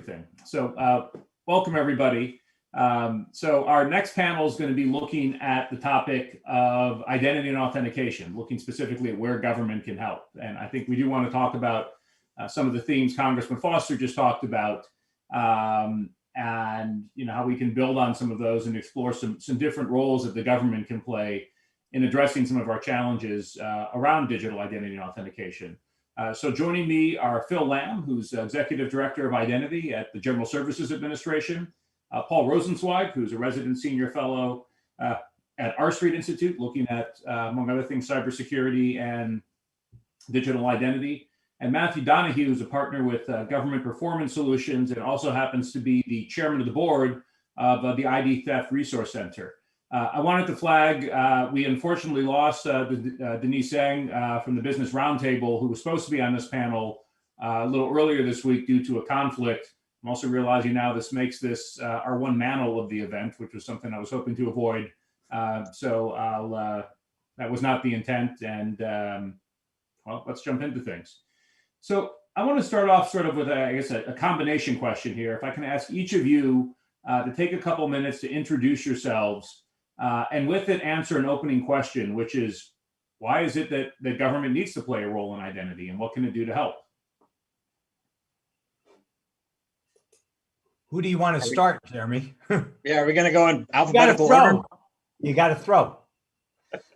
everything. So welcome everybody. So our next panel is going to be looking at the topic of identity and authentication, looking specifically at where government can help. And I think we do want to talk about some of the themes Congressman Foster just talked about, and how we can build on some of those and explore some different roles that the government can play in addressing some of our challenges around digital identity and authentication. So joining me are Phil Lamb, who's Executive Director of Identity at the General Services Administration, Paul Rosenzweig, who's a resident senior fellow at R Street Institute, looking at, among other things, cybersecurity and digital identity, and Matthew Donahue, who's a partner with Government Performance Solutions and also happens to be the chairman of the board of the ID Theft Resource Center. I wanted to flag, we unfortunately lost Denise Zhang from the Business Roundtable, who was supposed to be on this panel a little earlier this week due to a conflict. I'm also realizing now this makes this our one manel of the event, which was something I was hoping to avoid. So that was not the intent. And well, let's jump into things. So I want to start off sort of with, I guess, a combination question here. If I can ask each of you to take a couple minutes to introduce yourselves, and with it answer an opening question, which is, why is it that the government needs to play a role in identity, and what can it do to help? Who do you want to start, Jeremy? Yeah, we're going to go in alphabetical order. You got to throw.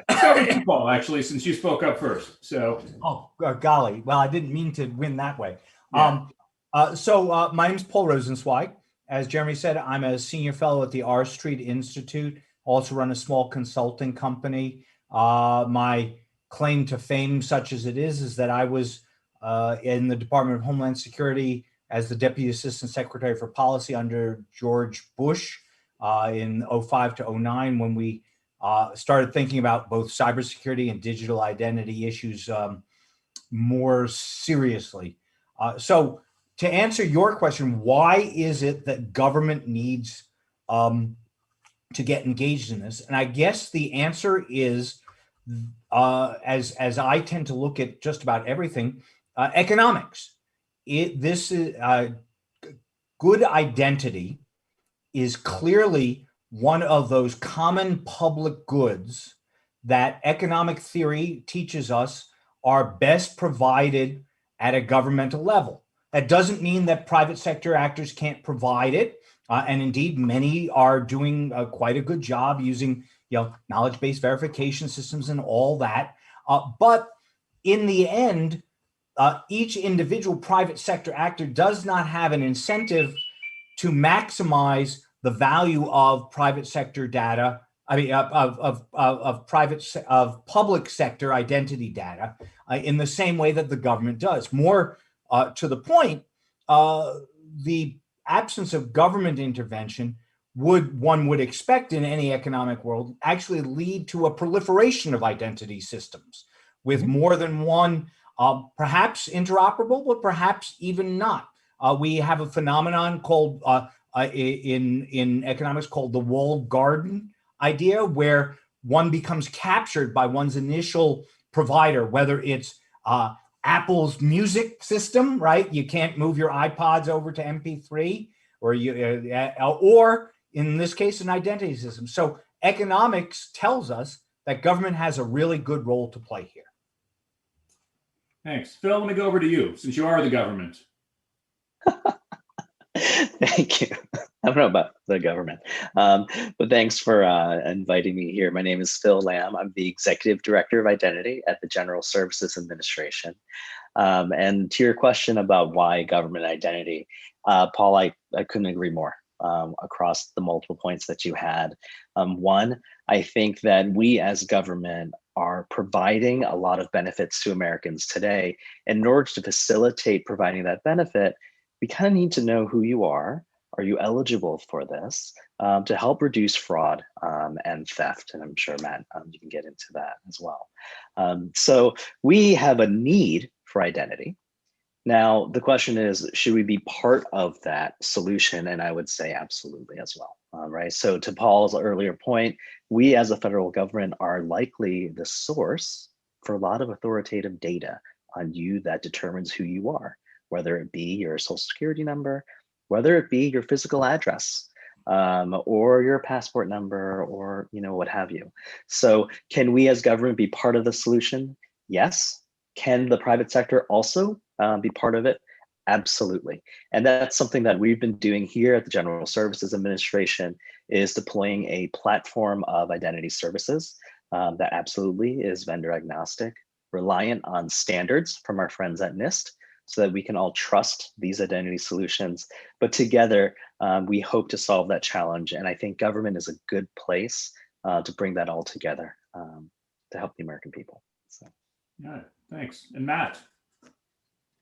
Start with you, Paul, actually, since you spoke up first. So. Oh, golly. Well, I didn't mean to win that way. Yeah. My name is Paul Rosenzweig. As Jeremy said, I'm a senior fellow at the R Street Institute, also run a small consulting company. My claim to fame, such as it is that I was in the Department of Homeland Security as the Deputy Assistant Secretary for Policy under George Bush in 05 to 09, when we started thinking about both cybersecurity and digital identity issues more seriously. So to answer your question, why is it that government needs to get engaged in this? And I guess the answer is, as I tend to look at just about everything, economics. This is good identity is clearly one of those common public goods that economic theory teaches us are best provided at a governmental level. That doesn't mean that private sector actors can't provide it. And indeed, many are doing quite a good job using, knowledge-based verification systems and all that. But in the end, each individual private sector actor does not have an incentive to maximize the value of private sector data. I mean, of public sector identity data in the same way that the government does. More to the point, the absence of government intervention one would expect in any economic world actually lead to a proliferation of identity systems with more than one, perhaps interoperable, but perhaps even not. We have a phenomenon called in economics called the walled garden idea, where one becomes captured by one's initial provider, whether it's Apple's music system, right? You can't move your iPods over to MP3, or in this case, an identity system. So economics tells us that government has a really good role to play here. Thanks. Phil, let me go over to you, since you are the government. Thank you. I don't know about the government, but thanks for inviting me here. My name is Phil Lamb. I'm the Executive Director of Identity at the General Services Administration. And to your question about why government identity, Paul, I couldn't agree more across the multiple points that you had. One, I think that we as government are providing a lot of benefits to Americans today. And in order to facilitate providing that benefit, we kind of need to know who you are. Are you eligible for this to help reduce fraud and theft? And I'm sure, Matt, you can get into that as well. So we have a need for identity. Now, the question is, should we be part of that solution? And I would say absolutely as well, right? So to Paul's earlier point, we as a federal government are likely the source for a lot of authoritative data on you that determines who you are, whether it be your social security number, whether it be your physical address or your passport number, or what have you. So can we as government be part of the solution? Yes. Can the private sector also be part of it? Absolutely. And that's something that we've been doing here at the General Services Administration, is deploying a platform of identity services that absolutely is vendor agnostic, reliant on standards from our friends at NIST, so that we can all trust these identity solutions. But together, we hope to solve that challenge. And I think government is a good place to bring that all together to help the American people. So. Yeah, thanks. And Matt?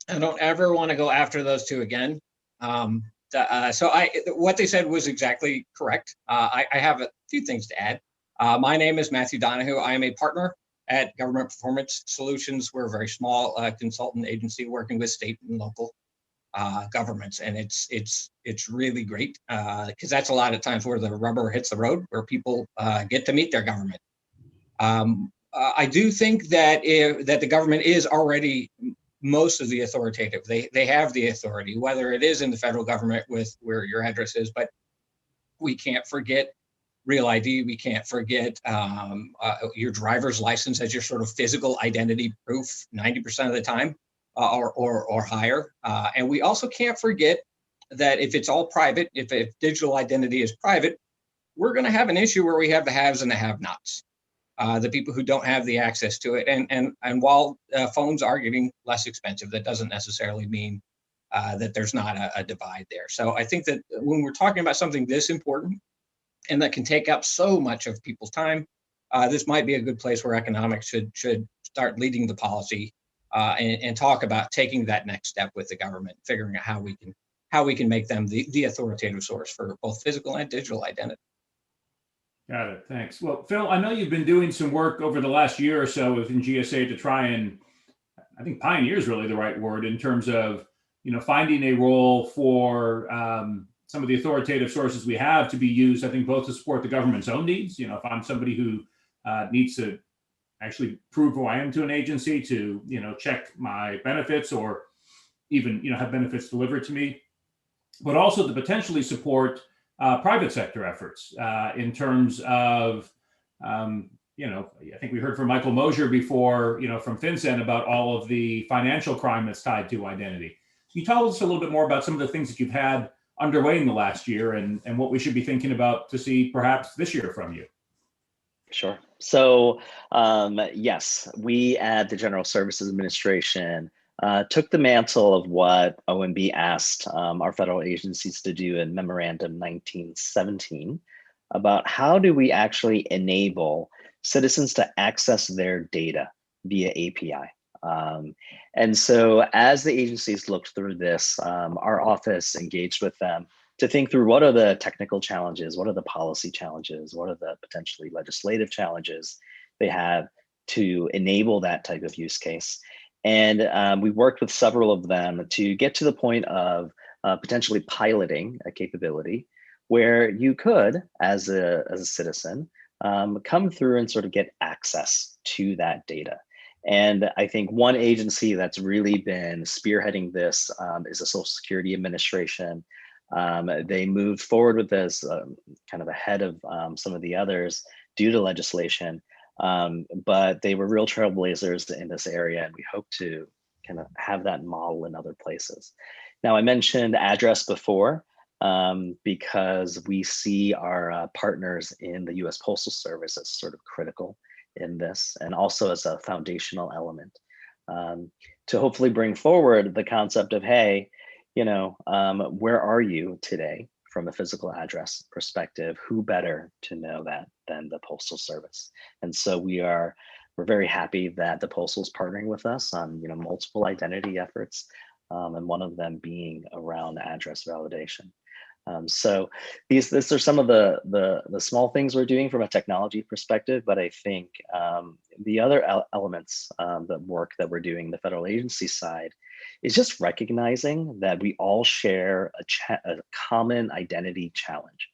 I don't ever want to go after those two again. What they said was exactly correct. I have a few things to add. My name is Matthew Donahue. I am a partner at Government Performance Solutions. We're a very small consultant agency working with state and local governments, and it's really great because that's a lot of times where the rubber hits the road, where people get to meet their government. I do think that that the government is already most of the authoritative. They have the authority, whether it is in the federal government with where your address is, but we can't forget Real ID. We can't forget your driver's license as your sort of physical identity proof 90% of the time or higher. And we also can't forget that if it's all private, if digital identity is private, we're going to have an issue where we have the haves and the have-nots. The people who don't have the access to it. And while phones are getting less expensive, that doesn't necessarily mean that there's not a divide there. So I think that when we're talking about something this important and that can take up so much of people's time, this might be a good place where economics should start leading the policy and talk about taking that next step with the government, figuring out how we can make them the authoritative source for both physical and digital identity. Got it. Thanks. Well, Phil, I know you've been doing some work over the last year or so within GSA to try and, I think pioneer is really the right word, in terms of, finding a role for some of the authoritative sources we have to be used, I think, both to support the government's own needs. If I'm somebody who needs to actually prove who I am to an agency, to, check my benefits, or even, have benefits delivered to me, but also to potentially support private sector efforts in terms of, I think we heard from Michael Mosier before, from FinCEN, about all of the financial crime that's tied to identity. Can you tell us a little bit more about some of the things that you've had underway in the last year, and what we should be thinking about to see perhaps this year from you? Sure. So yes, we at the General Services Administration took the mantle of what OMB asked our federal agencies to do in Memorandum 1917 about how do we actually enable citizens to access their data via API. And so as the agencies looked through this, our office engaged with them to think through what are the technical challenges, what are the policy challenges, what are the potentially legislative challenges they have to enable that type of use case. And we worked with several of them to get to the point of potentially piloting a capability where you could, as a citizen, come through and sort of get access to that data. And I think one agency that's really been spearheading this is the Social Security Administration. They moved forward with this kind of ahead of some of the others due to legislation. But they were real trailblazers in this area, and we hope to kind of have that model in other places. Now, I mentioned address before because we see our partners in the U.S. Postal Service as sort of critical in this, and also as a foundational element to hopefully bring forward the concept of, hey, where are you today? From a physical address perspective, who better to know that than the Postal Service? And so we're very happy that the Postal is partnering with us on multiple identity efforts, and one of them being around address validation. So these are some of the small things we're doing from a technology perspective, but I think the other elements, the work that we're doing the federal agency side, is just recognizing that we all share a common identity challenge.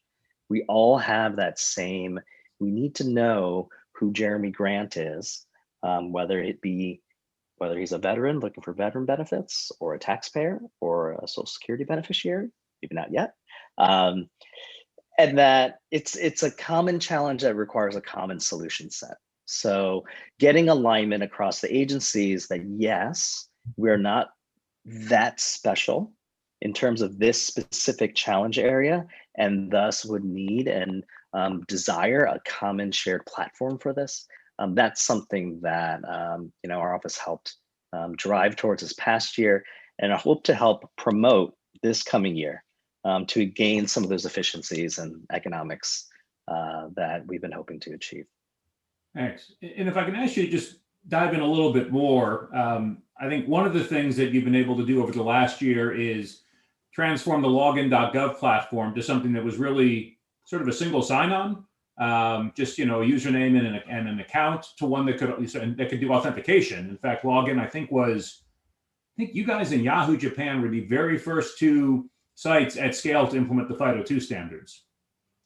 We all have that same, we need to know who Jeremy Grant is, whether he's a veteran looking for veteran benefits, or a taxpayer, or a Social Security beneficiary, maybe not yet. And that it's a common challenge that requires a common solution set. So getting alignment across the agencies that yes, we're not that special in terms of this specific challenge area, and thus would need and desire a common shared platform for this. That's something that our office helped drive towards this past year, and I hope to help promote this coming year to gain some of those efficiencies and economics that we've been hoping to achieve. Thanks. And if I can ask you to just dive in a little bit more, I think one of the things that you've been able to do over the last year is transform the login.gov platform to something that was really sort of a single sign-on, just a username and an account, to one that could do authentication. In fact, login, I think you guys in Yahoo Japan were the very first two sites at scale to implement the FIDO2 standards,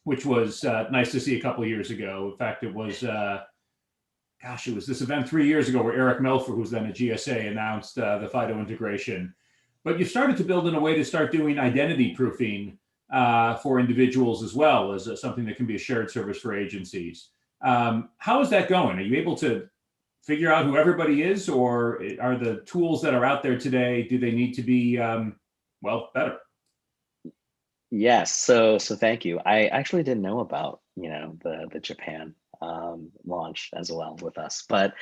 which was nice to see a couple of years ago. In fact, it was it was this event 3 years ago where Eric Melfer, who's then at GSA, announced the FIDO integration. But you started to build in a way to start doing identity proofing for individuals as well as something that can be a shared service for agencies. How is that going? Are you able to figure out who everybody is, or are the tools that are out there today, do they need to be, better? Yes, so thank you. I actually didn't know about the Japan launch as well with us, but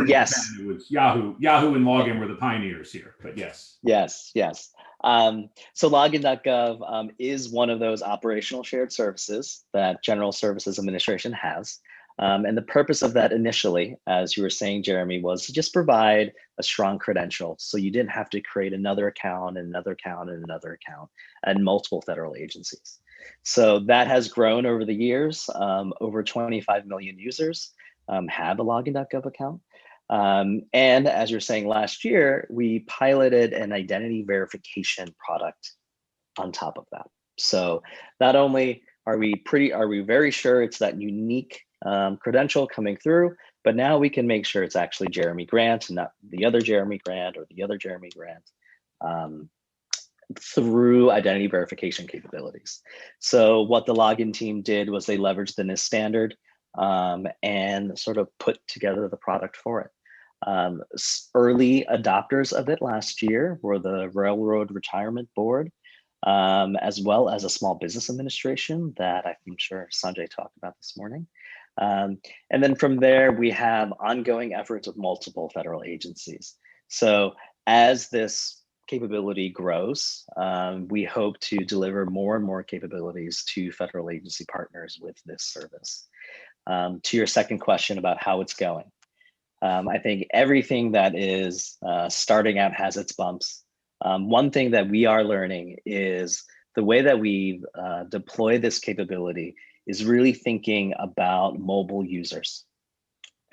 yes, Japan, it was Yahoo and Login were the pioneers here, but yes. Yes. So login.gov is one of those operational shared services that General Services Administration has. And the purpose of that initially, as you were saying, Jeremy, was to just provide a strong credential. So you didn't have to create another account and another account and another account and multiple federal agencies. So that has grown over the years. Over 25 million users have a login.gov account. And as you're saying, last year, we piloted an identity verification product on top of that. So not only are we very sure it's that unique credential coming through, but now we can make sure it's actually Jeremy Grant and not the other Jeremy Grant or the other Jeremy Grant through identity verification capabilities. So what the login team did was they leveraged the NIST standard and sort of put together the product for it. Early adopters of it last year were the Railroad Retirement Board, as well as a Small Business Administration that I'm sure Sanjay talked about this morning. And then from there, we have ongoing efforts with multiple federal agencies. So as this capability grows, we hope to deliver more and more capabilities to federal agency partners with this service. To your second question about how it's going, I think everything that is starting out has its bumps. One thing that we are learning is the way that we deploy this capability is really thinking about mobile users.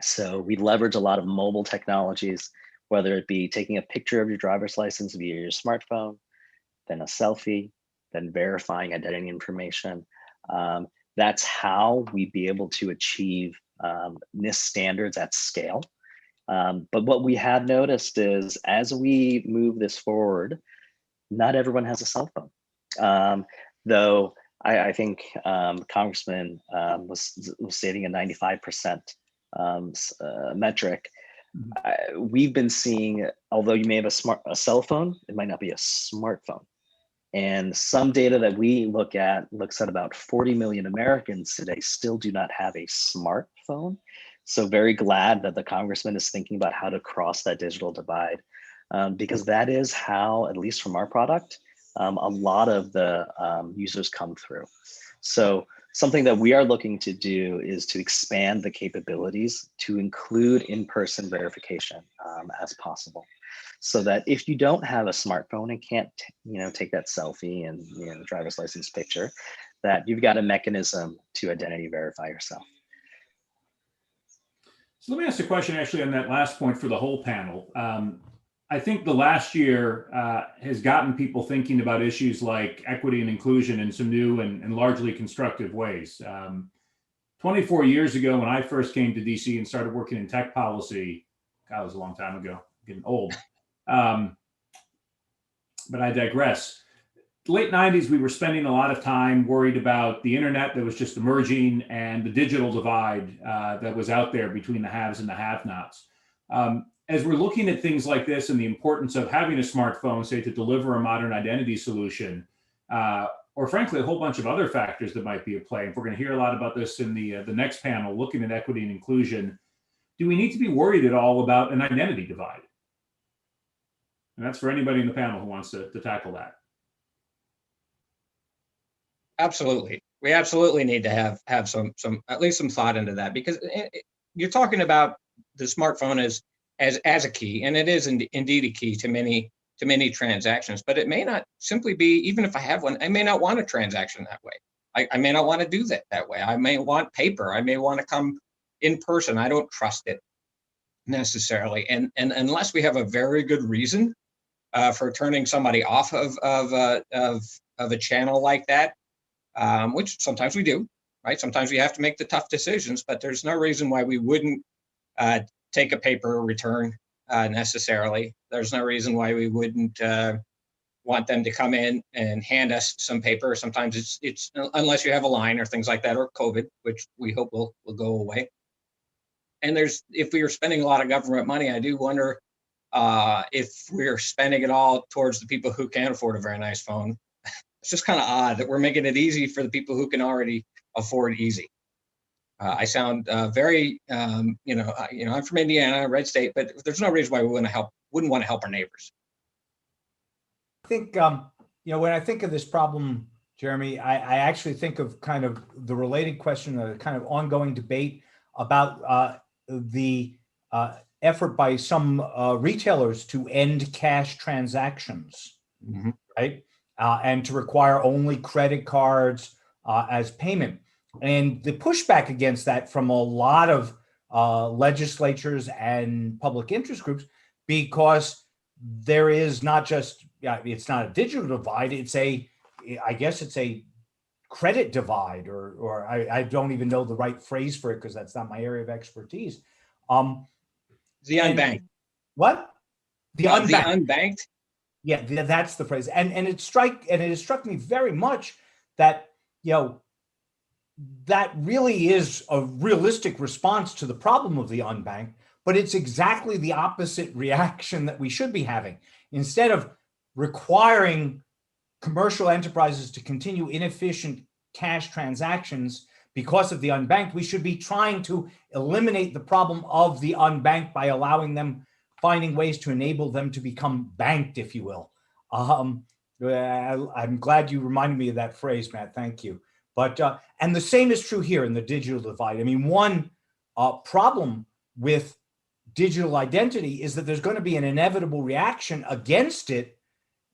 So we leverage a lot of mobile technologies, whether it be taking a picture of your driver's license via your smartphone, then a selfie, then verifying identity information. That's how we be able to achieve NIST standards at scale. But what we have noticed is as we move this forward, not everyone has a cell phone. Though I think Congressman was stating a 95% metric. We've been seeing, although you may have a cell phone, it might not be a smartphone. And some data that we looks at about 40 million Americans today still do not have a smartphone. So very glad that the congressman is thinking about how to cross that digital divide, because that is how, at least from our product, a lot of the users come through. So something that we are looking to do is to expand the capabilities to include in-person verification as possible. So that if you don't have a smartphone and can't, take that selfie and driver's license picture, that you've got a mechanism to identity verify yourself. So let me ask a question actually on that last point for the whole panel. I think the last year has gotten people thinking about issues like equity and inclusion in some new and largely constructive ways. 24 years ago, when I first came to DC and started working in tech policy, God, it was a long time ago, getting old. But I digress. late 90s, we were spending a lot of time worried about the internet that was just emerging and the digital divide that was out there between the haves and the have-nots. As we're looking at things like this and the importance of having a smartphone, say, to deliver a modern identity solution, or frankly, a whole bunch of other factors that might be at play. If we're going to hear a lot about this in the next panel, looking at equity and inclusion, do we need to be worried at all about an identity divide? And that's for anybody in the panel who wants to tackle that. Absolutely. We absolutely need to have some at least some thought into that, because you're talking about the smartphone as a key, and it is indeed a key to many transactions, but it may not simply be, even if I have one, I may not want a transaction that way. I may not want to do that way. I may want paper. I may want to come in person. I don't trust it necessarily. And unless we have a very good reason for turning somebody off of a channel like that, which sometimes we do, right? Sometimes we have to make the tough decisions, but there's no reason why we wouldn't take a paper return necessarily. There's no reason why we wouldn't want them to come in and hand us some paper. Sometimes it's unless you have a line or things like that, or COVID, which we hope will go away. And if we are spending a lot of government money, I do wonder if we're spending it all towards the people who can't afford a very nice phone. It's just kind of odd that we're making it easy for the people who can already afford easy. I sound very, I'm from Indiana, red state, but there's no reason why we wouldn't want to help our neighbors. I think, when I think of this problem, Jeremy, I actually think of kind of the related question, a kind of ongoing debate about the effort by some retailers to end cash transactions, Mm-hmm. right? And to require only credit cards as payment. And the pushback against that from a lot of legislatures and public interest groups, because there is not just, it's not a digital divide, I guess it's a credit divide, or I don't even know the right phrase for it because that's not my area of expertise. The unbanked. What? The unbanked. The unbanked. Yeah, that's the phrase. And it has struck me very much that, that really is a realistic response to the problem of the unbanked, but it's exactly the opposite reaction that we should be having. Instead of requiring commercial enterprises to continue inefficient cash transactions because of the unbanked, we should be trying to eliminate the problem of the unbanked by finding ways to enable them to become banked, if you will. I'm glad you reminded me of that phrase, Matt. Thank you. But and the same is true here in the digital divide. I mean, one problem with digital identity is that there's going to be an inevitable reaction against it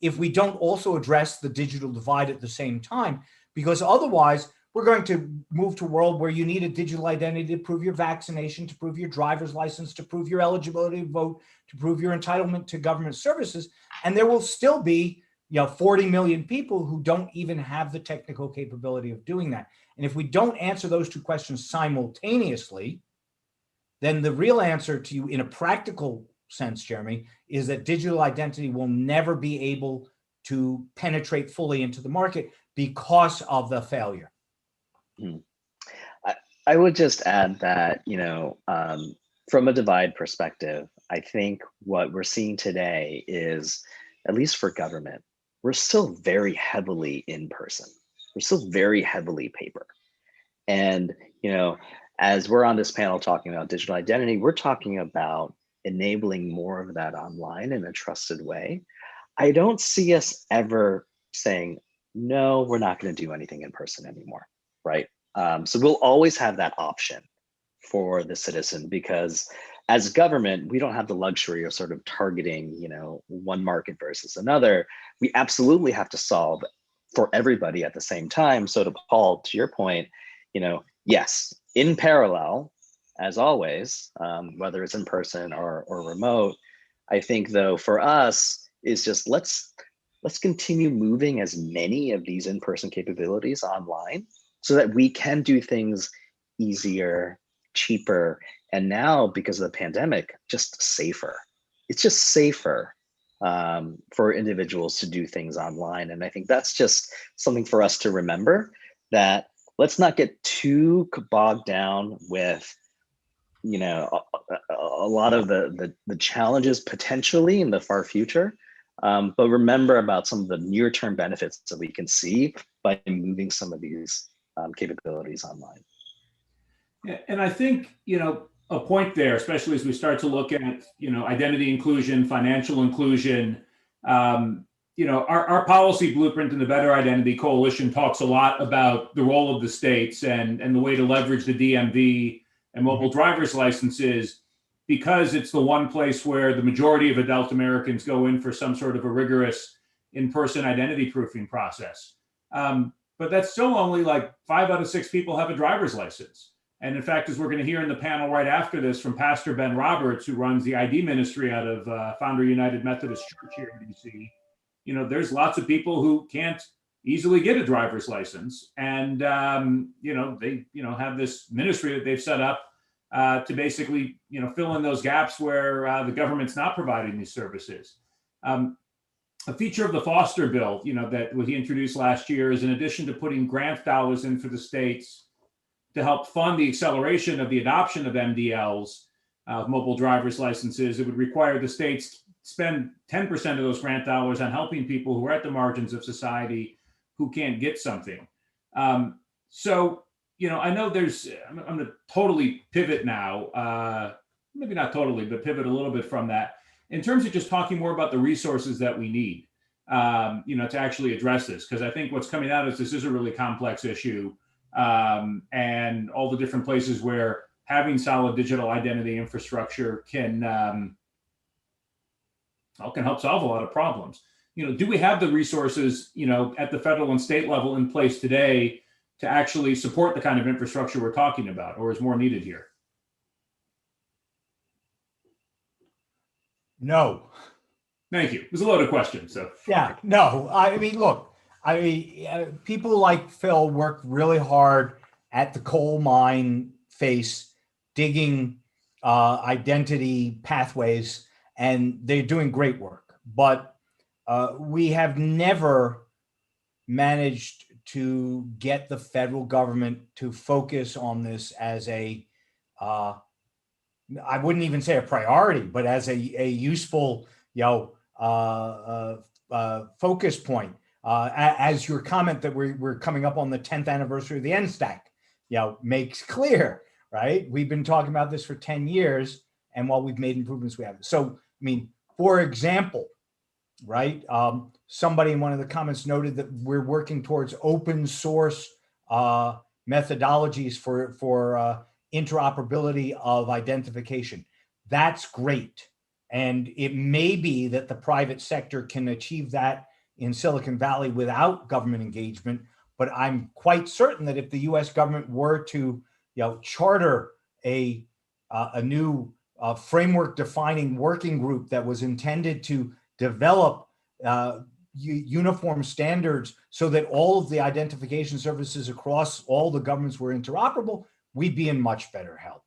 if we don't also address the digital divide at the same time, because otherwise we're going to move to a world where you need a digital identity to prove your vaccination, to prove your driver's license, to prove your eligibility to vote, to prove your entitlement to government services. And there will still be 40 million people who don't even have the technical capability of doing that. And if we don't answer those two questions simultaneously, then the real answer to you in a practical sense, Jeremy, is that digital identity will never be able to penetrate fully into the market because of the failure. I would just add that, from a divide perspective, I think what we're seeing today is, at least for government, we're still very heavily in person. We're still very heavily paper. And, as we're on this panel talking about digital identity, we're talking about enabling more of that online in a trusted way. I don't see us ever saying, no, we're not going to do anything in person anymore, right? So we'll always have that option for the citizen, because as government, we don't have the luxury of sort of targeting, one market versus another. We absolutely have to solve for everybody at the same time. So to Paul, to your point, yes, in parallel, as always, whether it's in person or remote, I think though for us is just let's continue moving as many of these in-person capabilities online so that we can do things easier, cheaper, and now because of the pandemic, just safer. It's just safer for individuals to do things online. And I think that's just something for us to remember, that let's not get too bogged down with, you know, a lot of the challenges potentially in the far future, but remember about some of the near-term benefits that we can see by moving some of these capabilities online. Yeah, and I think, you know, a point there, especially as we start to look at, you know, identity inclusion, financial inclusion, you know, our policy blueprint in the Better Identity Coalition talks a lot about the role of the states and the way to leverage the DMV and mobile driver's licenses, because it's the one place where the majority of adult Americans go in for some sort of a rigorous in-person identity proofing process. But that's still only like 5 out of 6 people have a driver's license. And in fact, as we're going to hear in the panel right after this from Pastor Ben Roberts, who runs the ID ministry out of Founder United Methodist Church here in DC, you know, there's lots of people who can't easily get a driver's license. And, you know, they, you know, have this ministry that they've set up to basically, you know, fill in those gaps where the government's not providing these services. A feature of the Foster bill, you know, that he introduced last year is, in addition to putting grant dollars in for the states to help fund the acceleration of the adoption of MDLs, mobile driver's licenses, it would require the states spend 10% of those grant dollars on helping people who are at the margins of society who can't get something. So, you know, I know there's, I'm going to totally pivot now, maybe not totally, but pivot a little bit from that in terms of just talking more about the resources that we need, you know, to actually address this. Because I think what's coming out is this is a really complex issue, and all the different places where having solid digital identity infrastructure can help solve a lot of problems. You know, do we have the resources, you know, at the federal and state level in place today to actually support the kind of infrastructure we're talking about, or is more needed here? No. Thank you. It was a loaded question. So Yeah, no, I mean, look, I mean, people like Phil work really hard at the coal mine face, digging identity pathways, and they're doing great work. But we have never managed to get the federal government to focus on this as a, I wouldn't even say a priority, but as a useful, you know, focus point. As your comment that we're coming up on the 10th anniversary of the NSTAC, you know, makes clear, right? We've been talking about this for 10 years, and while we've made improvements, we haven't. So, I mean, for example, right? Somebody in one of the comments noted that we're working towards open source methodologies for interoperability of identification. That's great. And it may be that the private sector can achieve that in Silicon Valley without government engagement. But I'm quite certain that if the US government were to, you know, charter a new framework defining working group that was intended to develop uniform standards so that all of the identification services across all the governments were interoperable, we'd be in much better health.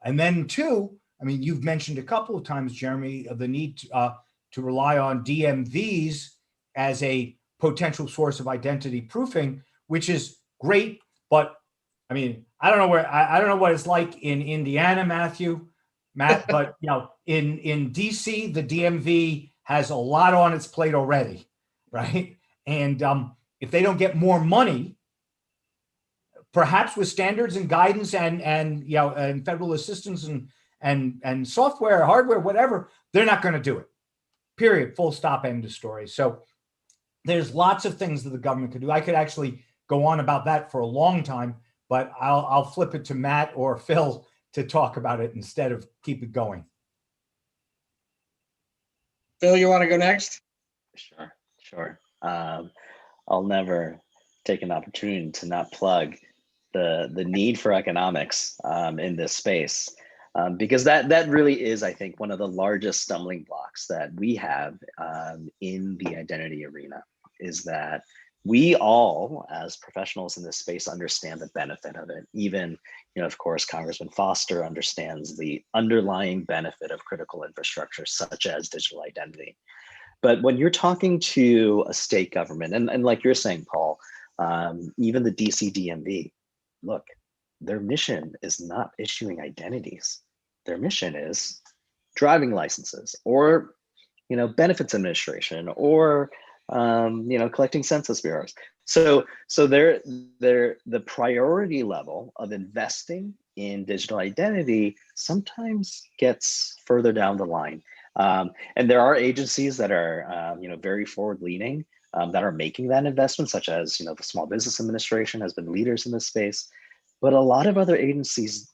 And then two, I mean, you've mentioned a couple of times, Jeremy, of the need to rely on DMVs as a potential source of identity proofing, which is great. But I mean, I don't know what it's like in Indiana, Matt, but you know, in DC, the DMV has a lot on its plate already, right? And if they don't get more money, perhaps with standards and guidance and you know, and federal assistance and software, hardware, whatever, they're not going to do it. Period. Full stop. End of story. So there's lots of things that the government could do. I could actually go on about that for a long time, but I'll flip it to Matt or Phil to talk about it instead of keep it going. Phil, you want to go next? Sure. I'll never take an opportunity to not plug the need for economics in this space, because that really is, I think, one of the largest stumbling blocks that we have in the identity arena, is that we all, as professionals in this space, understand the benefit of it. Even, you know, of course, Congressman Foster understands the underlying benefit of critical infrastructure such as digital identity. But when you're talking to a state government, and like you're saying, Paul, even the DC DMV, look, their mission is not issuing identities. Their mission is driving licenses, or benefits administration, or collecting census bureaus. So the priority level of investing in digital identity sometimes gets further down the line. And there are agencies that are very forward leaning, that are making that investment, such as the Small Business Administration has been leaders in this space. But a lot of other agencies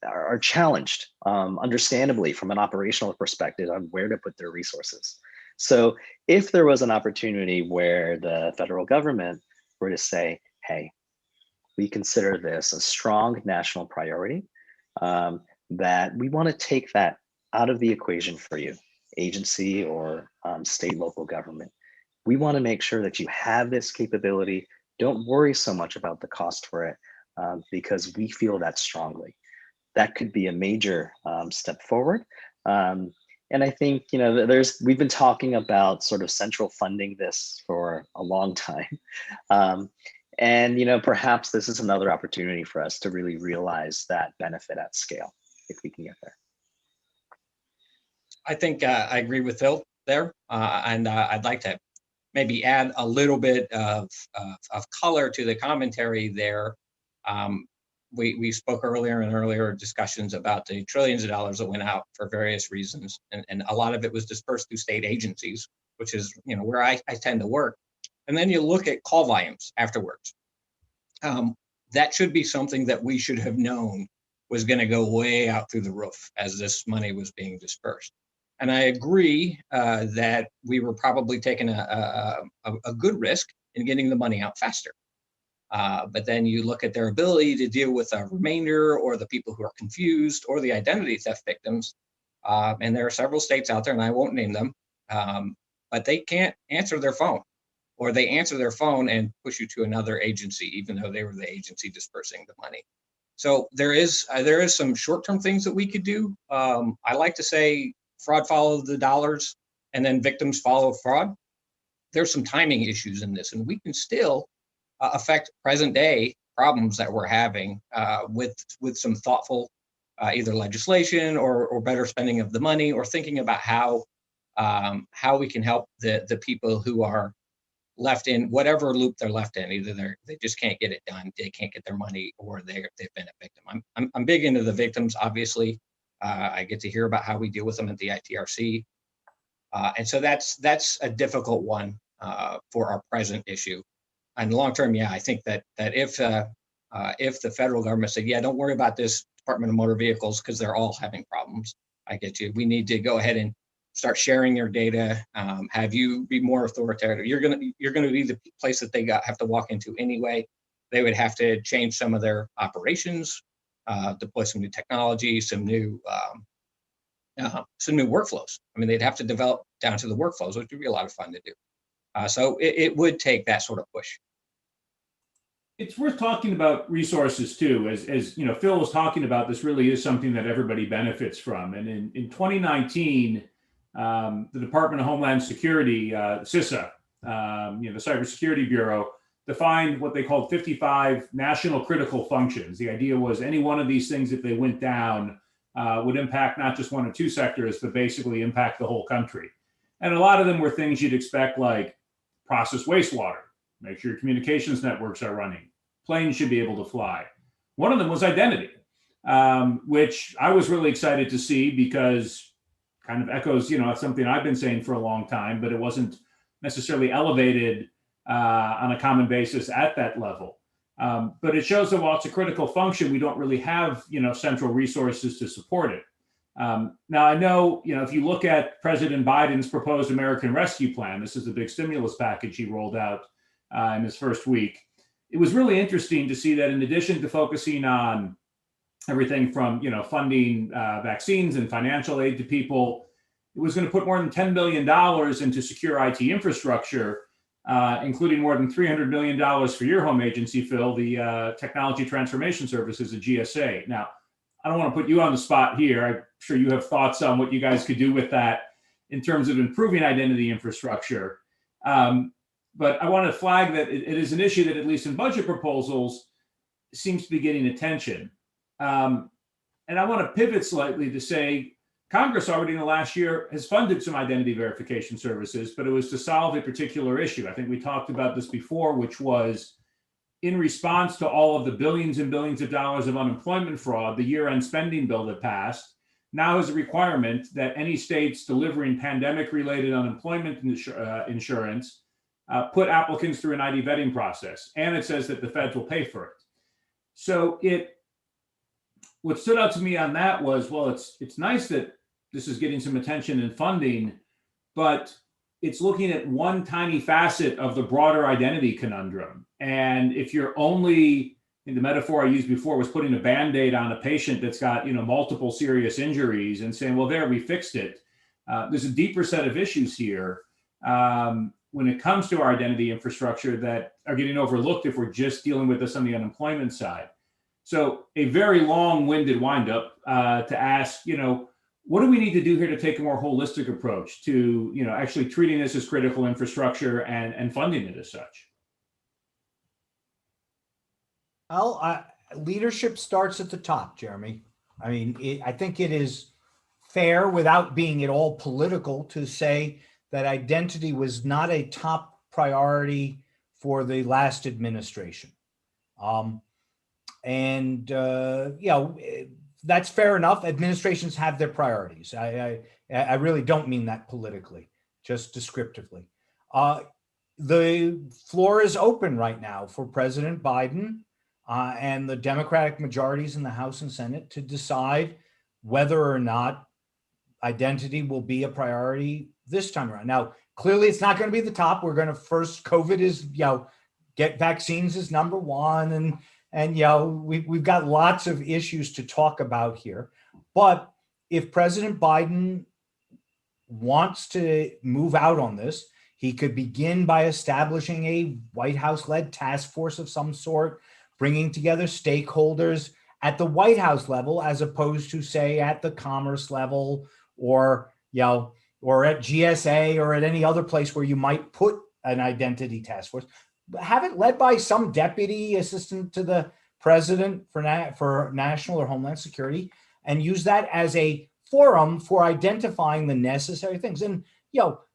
are challenged, understandably, from an operational perspective on where to put their resources. So if there was an opportunity where the federal government were to say, hey, we consider this a strong national priority, that we want to take that out of the equation for you, agency or state, local government. We want to make sure that you have this capability. Don't worry so much about the cost for it, because we feel that strongly. That could be a major step forward. And I think we've been talking about sort of central funding this for a long time. And perhaps this is another opportunity for us to really realize that benefit at scale, if we can get there. I think I agree with Phil there, and I'd like to maybe add a little bit of color to the commentary there. We spoke earlier in earlier discussions about the trillions of dollars that went out for various reasons, and a lot of it was dispersed through state agencies, which is where I tend to work. And then you look at call volumes afterwards. That should be something that we should have known was going to go way out through the roof as this money was being dispersed. And I agree that we were probably taking a good risk in getting the money out faster. But then you look at their ability to deal with a remainder, or the people who are confused, or the identity theft victims. And there are several states out there, and I won't name them, but they can't answer their phone, or they answer their phone and push you to another agency, even though they were the agency dispersing the money. So there is some short-term things that we could do. I like to say fraud follows the dollars, and then victims follow fraud. There's some timing issues in this, and we can still affect present day problems that we're having with some thoughtful either legislation or better spending of the money, or thinking about how we can help the people who are left in whatever loop they're left in. Either they just can't get it done, they can't get their money, or they've been a victim. I'm big into the victims, obviously. I get to hear about how we deal with them at the ITRC. And so that's a difficult one for our present issue. And long term, yeah, I think that if the federal government said, yeah, don't worry about this Department of Motor Vehicles because they're all having problems, I get you. We need to go ahead and start sharing your data. Have you be more authoritative. You're gonna be the place that they have to walk into anyway. They would have to change some of their operations, deploy some new technology, some new workflows. I mean, they'd have to develop down to the workflows, which would be a lot of fun to do. So it would take that sort of push. It's worth talking about resources too. As Phil was talking about, this really is something that everybody benefits from. And in 2019, the Department of Homeland Security, CISA, the Cybersecurity Bureau, defined what they called 55 national critical functions. The idea was any one of these things, if they went down, would impact not just one or two sectors, but basically impact the whole country. And a lot of them were things you'd expect, like process wastewater, make sure your communications networks are running, planes should be able to fly. One of them was identity, which I was really excited to see because kind of echoes, something I've been saying for a long time, but it wasn't necessarily elevated on a common basis at that level. But it shows that while it's a critical function, we don't really have, central resources to support it. Now, I know, if you look at President Biden's proposed American Rescue Plan, this is the big stimulus package he rolled out in his first week. It was really interesting to see that in addition to focusing on everything from, funding vaccines and financial aid to people, it was going to put more than $10 billion into secure IT infrastructure, including more than $300 million for your home agency, Phil, the Technology Transformation Services, the GSA. Now, I don't want to put you on the spot here. I'm sure you have thoughts on what you guys could do with that. in terms of improving identity infrastructure. But I want to flag that it is an issue that, at least in budget proposals, seems to be getting attention. And I want to pivot slightly to say Congress already in the last year has funded some identity verification services, but it was to solve a particular issue. I think we talked about this before, which was in response to all of the billions and billions of dollars of unemployment fraud, the year-end spending bill that passed now has a requirement that any states delivering pandemic-related unemployment insurance put applicants through an ID vetting process. And it says that the feds will pay for it. So what stood out to me on that was, well, it's nice that this is getting some attention and funding, but it's looking at one tiny facet of the broader identity conundrum. And if you're only, in the metaphor I used before, was putting a Band-Aid on a patient that's got multiple serious injuries and saying, well, there, we fixed it. There's a deeper set of issues here when it comes to our identity infrastructure that are getting overlooked if we're just dealing with this on the unemployment side. So a very long-winded windup to ask, what do we need to do here to take a more holistic approach to, actually treating this as critical infrastructure and funding it as such? Well, leadership starts at the top, Jeremy. I mean, I think it is fair, without being at all political, to say that identity was not a top priority for the last administration. That's fair enough. Administrations have their priorities. I really don't mean that politically, just descriptively. The floor is open right now for President Biden and the Democratic majorities in the House and Senate to decide whether or not identity will be a priority this time around. Now, clearly it's not going to be the top. We're going to first, COVID is, get vaccines is number one. And we've got lots of issues to talk about here. But if President Biden wants to move out on this, he could begin by establishing a White House-led task force of some sort, bringing together stakeholders at the White House level, as opposed to, say, at the Commerce level or at GSA or at any other place where you might put an identity task force. Have it led by some deputy assistant to the president for national or homeland security, and use that as a forum for identifying the necessary things. And,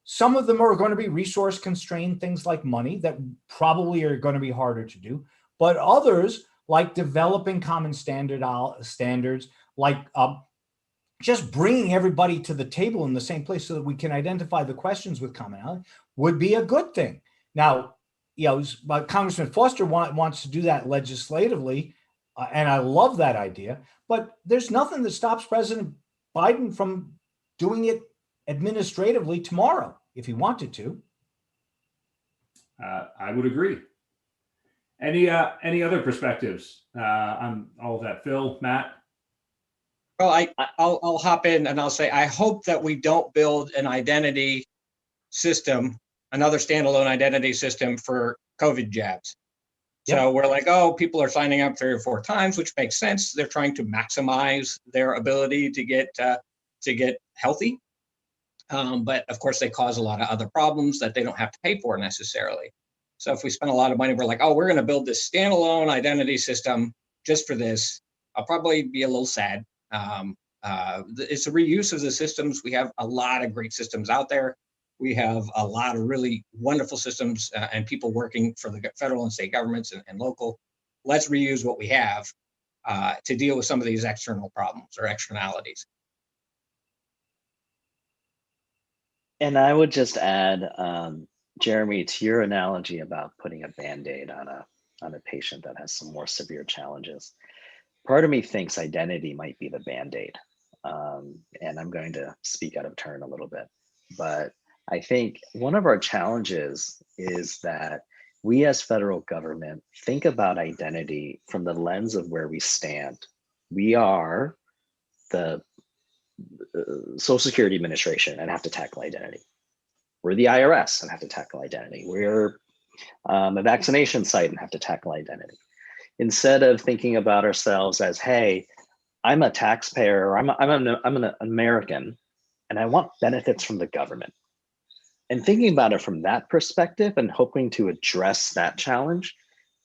some of them are going to be resource constrained, things like money that probably are going to be harder to do. But others, like developing common standards, like just bringing everybody to the table in the same place so that we can identify the questions with commonality, would be a good thing. Now, Congressman Foster wants to do that legislatively, and I love that idea, but there's nothing that stops President Biden from doing it administratively tomorrow if he wanted to. I would agree. Any other perspectives on all of that? Phil, Matt? Well, I'll hop in and I'll say, I hope that we don't build an identity system, another standalone identity system for COVID jabs. Yep. So we're like, oh, people are signing up 3 or 4 times, which makes sense. They're trying to maximize their ability to get healthy. But of course, they cause a lot of other problems that they don't have to pay for necessarily. So if we spend a lot of money, we're like, oh, we're going to build this standalone identity system just for this. I'll probably be a little sad. It's a reuse of the systems. We have a lot of great systems out there. We have a lot of really wonderful systems and people working for the federal and state governments and local. Let's reuse what we have to deal with some of these external problems or externalities. And I would just add, Jeremy, to your analogy about putting a Band-Aid on a patient that has some more severe challenges. Part of me thinks identity might be the Band-Aid. And I'm going to speak out of turn a little bit, but I think one of our challenges is that we as federal government think about identity from the lens of where we stand. We are the Social Security Administration and have to tackle identity. We're the IRS and have to tackle identity. We're a vaccination site and have to tackle identity. Instead of thinking about ourselves as, hey, I'm a taxpayer, or I'm an American, and I want benefits from the government. And thinking about it from that perspective and hoping to address that challenge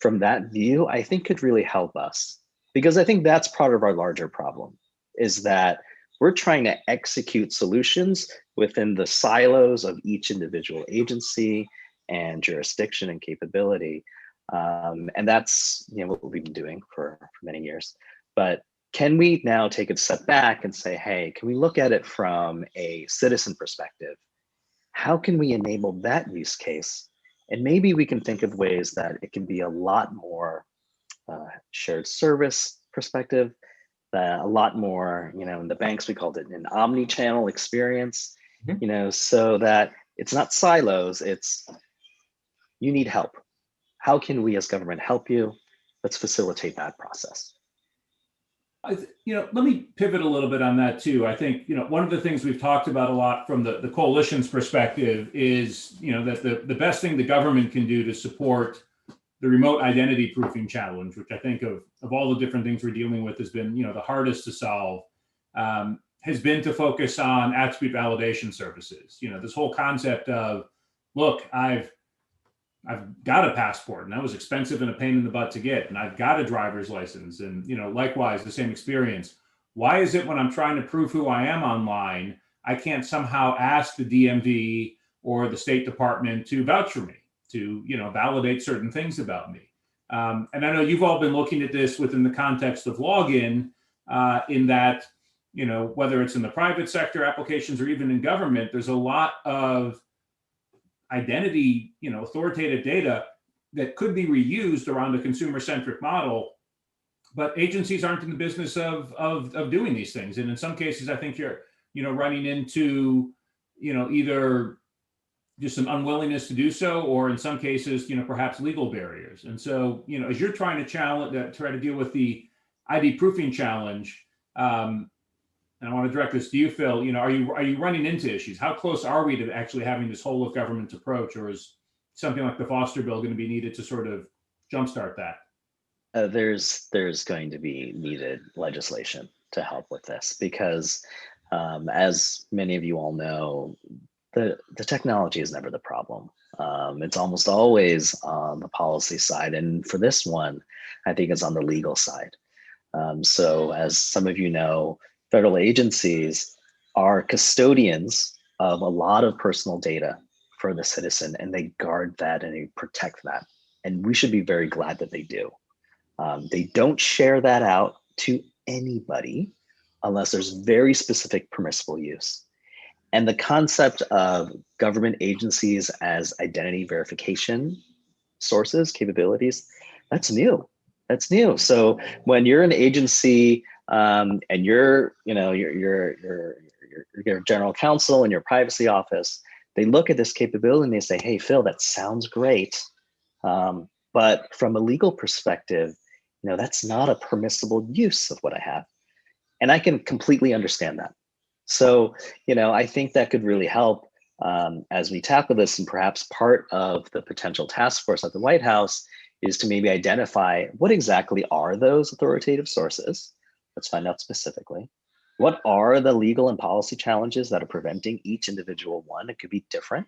from that view, I think could really help us. Because I think that's part of our larger problem, is that we're trying to execute solutions within the silos of each individual agency and jurisdiction and capability. And that's what we've been doing for many years. But can we now take a step back and say, hey, can we look at it from a citizen perspective? How can we enable that use case? And maybe we can think of ways that it can be a lot more shared service perspective, a lot more, in the banks, we called it an omni-channel experience, so that it's not silos, it's you need help. How can we as government help you? Let's facilitate that process. Let me pivot a little bit on that too. I think, one of the things we've talked about a lot from the coalition's perspective is, that the best thing the government can do to support the remote identity proofing challenge, which I think of all the different things we're dealing with has been, the hardest to solve, has been to focus on attribute validation services. This whole concept of, look, I've got a passport and that was expensive and a pain in the butt to get, and I've got a driver's license, and likewise the same experience. Why is it when I'm trying to prove who I am online, I can't somehow ask the DMV or the State Department to vouch for me, to validate certain things about me? And I know you've all been looking at this within the context of login, in that whether it's in the private sector applications or even in government, there's a lot of identity, authoritative data that could be reused around a consumer-centric model, but agencies aren't in the business of doing these things. And in some cases, I think you're, running into, either just some unwillingness to do so, or in some cases, perhaps legal barriers. And so, as you're trying to deal with the ID proofing challenge, and I want to direct this to you, Phil, are you running into issues? How close are we to actually having this whole of government approach, or is something like the Foster bill going to be needed to sort of jumpstart that? There's going to be needed legislation to help with this, because as many of you all know, the technology is never the problem. It's almost always on the policy side. And for this one, I think it's on the legal side. So as some of you know, federal agencies are custodians of a lot of personal data for the citizen, and they guard that and they protect that. And we should be very glad that they do. They don't share that out to anybody unless there's very specific permissible use. And the concept of government agencies as identity verification sources, capabilities, that's new. That's new. So when you're an agency and you're your general counsel in your privacy office, they look at this capability and they say, hey, Phil, that sounds great. But from a legal perspective, that's not a permissible use of what I have. And I can completely understand that. So, I think that could really help as we tackle this. And perhaps part of the potential task force at the White House is to maybe identify what exactly are those authoritative sources. Let's find out specifically. What are the legal and policy challenges that are preventing each individual one? It could be different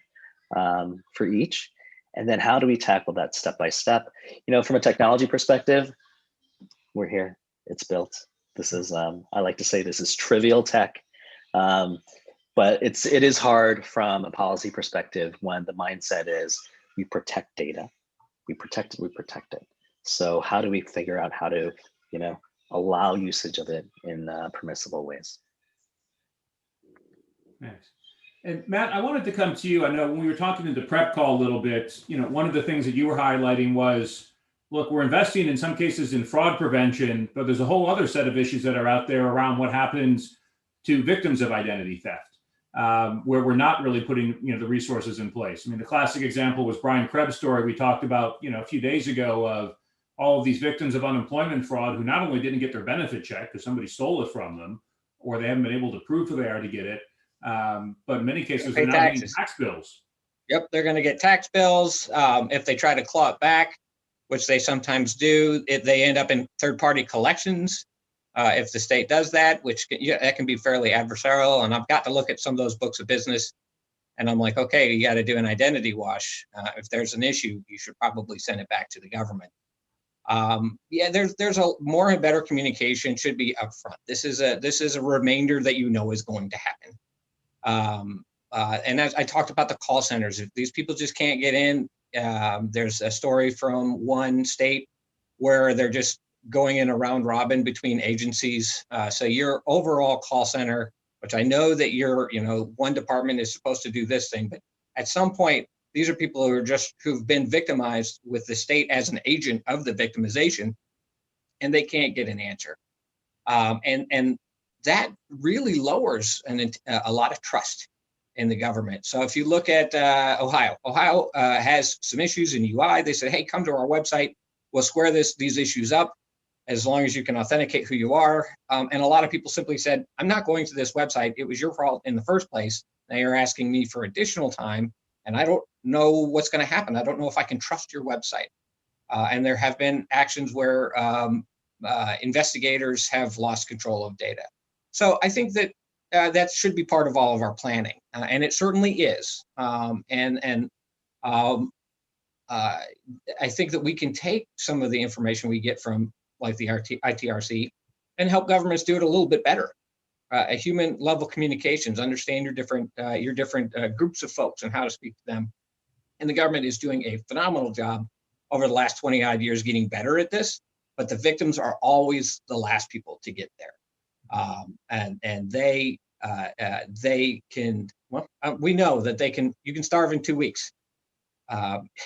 for each. And then how do we tackle that step by step? From a technology perspective, we're here, it's built. This is, I like to say this is trivial tech, but it is hard from a policy perspective when the mindset is we protect data, we protect it. So how do we figure out how to, allow usage of it in permissible ways? Thanks. And Matt, I wanted to come to you. I know when we were talking in the prep call a little bit, one of the things that you were highlighting was, look, we're investing in some cases in fraud prevention, but there's a whole other set of issues that are out there around what happens to victims of identity theft, where we're not really putting, the resources in place. I mean, the classic example was Brian Krebs' story we talked about, a few days ago, of all of these victims of unemployment fraud who not only didn't get their benefit check because somebody stole it from them, or they haven't been able to prove who they are to get it, but in many cases, they're not getting tax bills. Yep, they're going to get tax bills. If they try to claw it back, which they sometimes do, they end up in third-party collections. if the state does that, which that can be fairly adversarial. And I've got to look at some of those books of business, and I'm like, okay, you got to do an identity wash. If there's an issue, you should probably send it back to the government. Yeah, there's a more and better communication should be upfront. This is a remainder that you know is going to happen. And as I talked about the call centers, if these people just can't get in, there's a story from one state where they're just going in a round robin between agencies. So your overall call center, which I know that one department is supposed to do this thing, but at some point, these are people who've been victimized with the state as an agent of the victimization, and they can't get an answer. And that really lowers a lot of trust in the government. So if you look at Ohio has some issues in UI. They said, hey, come to our website. We'll square these issues up as long as you can authenticate who you are. And a lot of people simply said, I'm not going to this website. It was your fault in the first place. Now you're asking me for additional time, and I don't know what's going to happen. I don't know if I can trust your website. And there have been actions where investigators have lost control of data. So I think that that should be part of all of our planning, and it certainly is. I think that we can take some of the information we get from like the ITRC and help governments do it a little bit better. A human level communications, understand your different groups of folks and how to speak to them. And the government is doing a phenomenal job over the last 20 odd years getting better at this, but the victims are always the last people to get there. And they can, we know that you can starve in 2 weeks.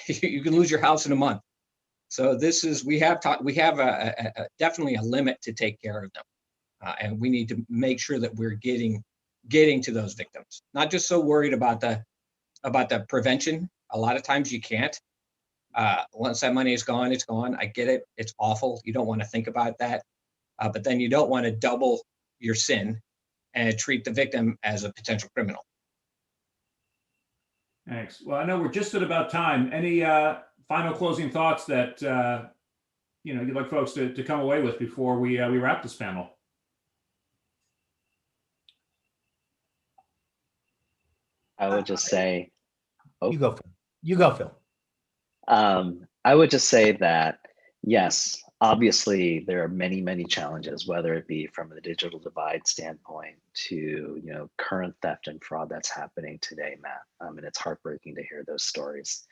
You can lose your house in a month. So we have definitely a limit to take care of them. And we need to make sure that we're getting to those victims, not just so worried about the prevention. A lot of times you can't. Once that money is gone, it's gone. I get it. It's awful. You don't want to think about that. But then you don't want to double your sin and treat the victim as a potential criminal. Thanks. Well, I know we're just at about time. Any final closing thoughts that you'd like folks to come away with before we wrap this panel? I would just say, You go, Phil. You go, Phil. I would just say that, yes, obviously there are many, many challenges, whether it be from the digital divide standpoint to, current theft and fraud that's happening today, Matt. And it's heartbreaking to hear those stories.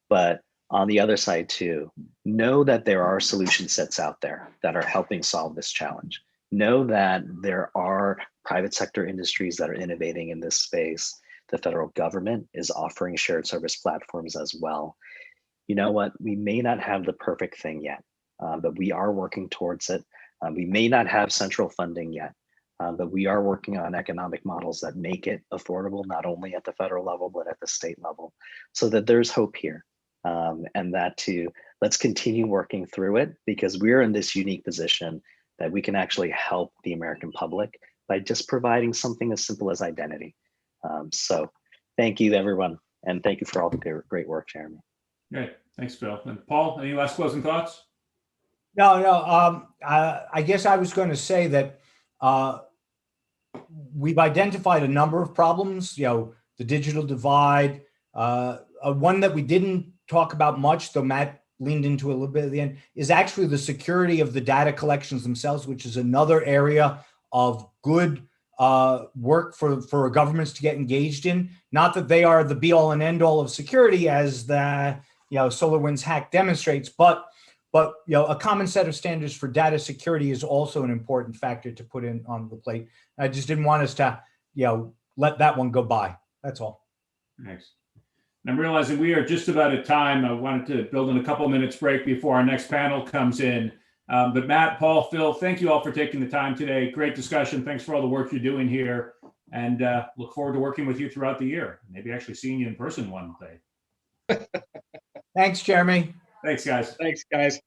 But on the other side too, know that there are solution sets out there that are helping solve this challenge. Know that there are private sector industries that are innovating in this space. The federal government is offering shared service platforms as well. You know what? We may not have the perfect thing yet, but we are working towards it. We may not have central funding yet, but we are working on economic models that make it affordable, not only at the federal level, but at the state level, so that there's hope here. And that too, let's continue working through it, because we're in this unique position that we can actually help the American public by just providing something as simple as identity. So thank you, everyone. And thank you for all the great work, Jeremy. Great. Thanks, Phil. And Paul, any last closing thoughts? No. I guess I was going to say that we've identified a number of problems, the digital divide. One that we didn't talk about much, though Matt leaned into a little bit at the end, is actually the security of the data collections themselves, which is another area of good work for governments to get engaged in. Not that they are the be all and end all of security, as the SolarWinds hack demonstrates, but a common set of standards for data security is also an important factor to put in on the plate. I just didn't want us to let that one go by. That's all. Thanks. And I'm realizing we are just about at time. I wanted to build in a couple minutes break before our next panel comes in. But Matt, Paul, Phil, thank you all for taking the time today. Great discussion. Thanks for all the work you're doing here, and look forward to working with you throughout the year. Maybe actually seeing you in person one day. Thanks, Jeremy. Thanks, guys. Thanks, guys.